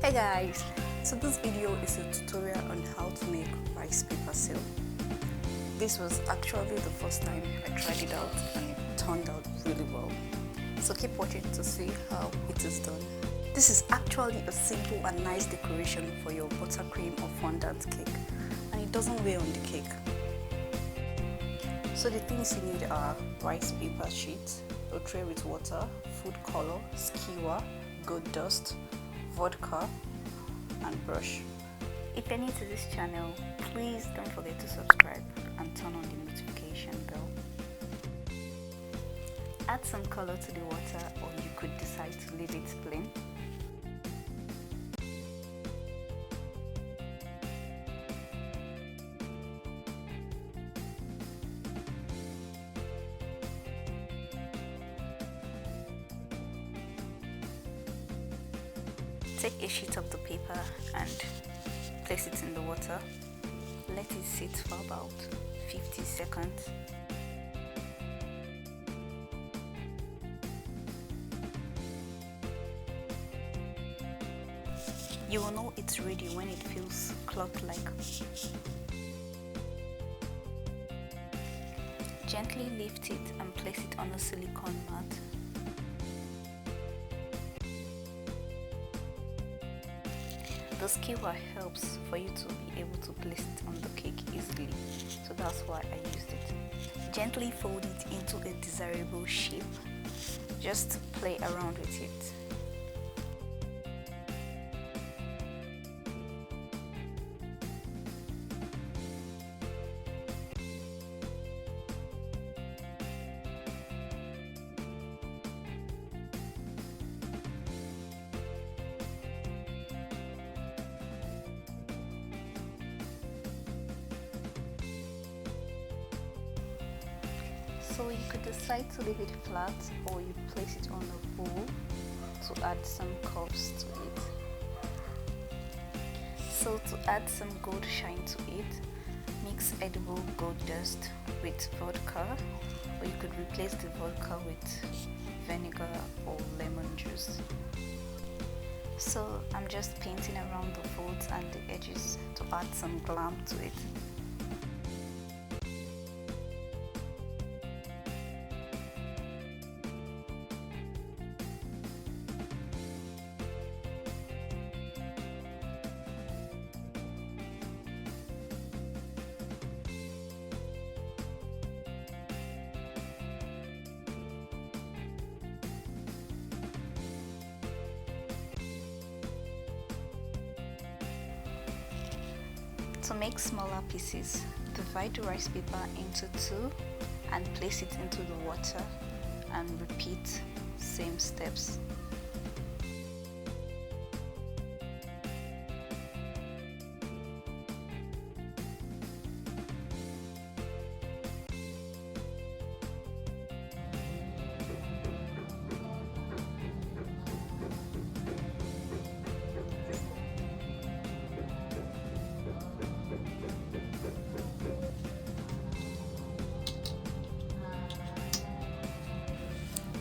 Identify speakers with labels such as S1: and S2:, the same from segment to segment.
S1: Hey guys, so this video is a tutorial on how to make rice paper seal. This was actually the first time I tried it out and it turned out really well. So keep watching to see how it is done. This is actually a simple and nice decoration for your buttercream or fondant cake, and it doesn't weigh on the cake. So the things you need are rice paper sheets, a tray with water, food color, skewer, gold dust, vodka, and brush. If you're new to this channel, please don't forget to subscribe and turn on the notification bell. Add some color to the water, or you could decide to leave it plain. Take a sheet of the paper and place it in the water. Let it sit for about 50 seconds. You will know it's ready when it feels cloth-like. Gently lift it and place it on a silicone mat. The skewer helps for you to be able to place it on the cake easily, so that's why I used it. Gently fold it into a desirable shape. Just play around with it. So you could decide to leave it flat, or you place it on a bowl to add some curves to it. So to add some gold shine to it, mix edible gold dust with vodka, or you could replace the vodka with vinegar or lemon juice. So I'm just painting around the folds and the edges to add some glam to it. To make smaller pieces, divide the rice paper into two and place it into the water and repeat same steps.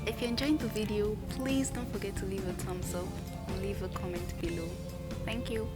S1: If you're enjoying the video, please don't forget to leave a thumbs up and leave a comment below. Thank you.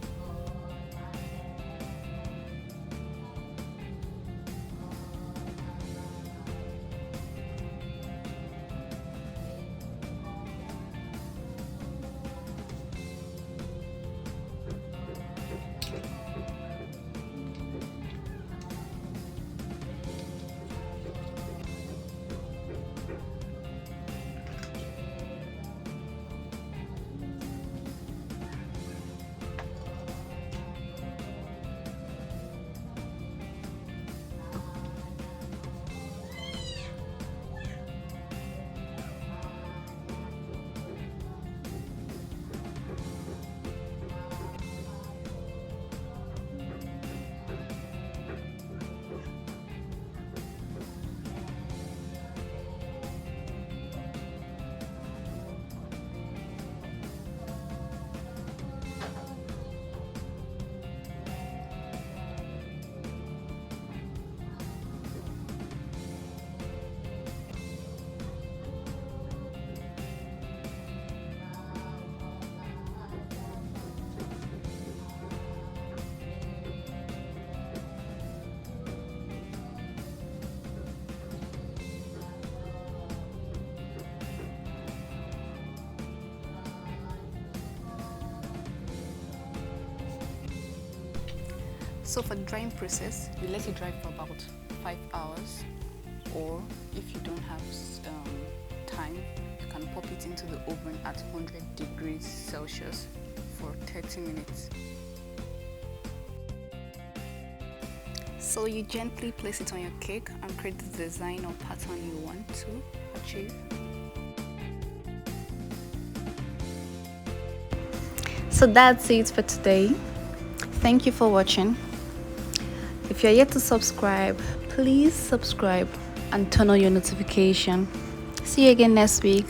S1: So for the drying process, you let it dry for about 5 hours, or if you don't have time, you can pop it into the oven at 100 degrees Celsius for 30 minutes. So you gently place it on your cake and create the design or pattern you want to achieve. So that's it for today. Thank you for watching. If you're yet to subscribe, please subscribe and turn on your notification. See you again next week.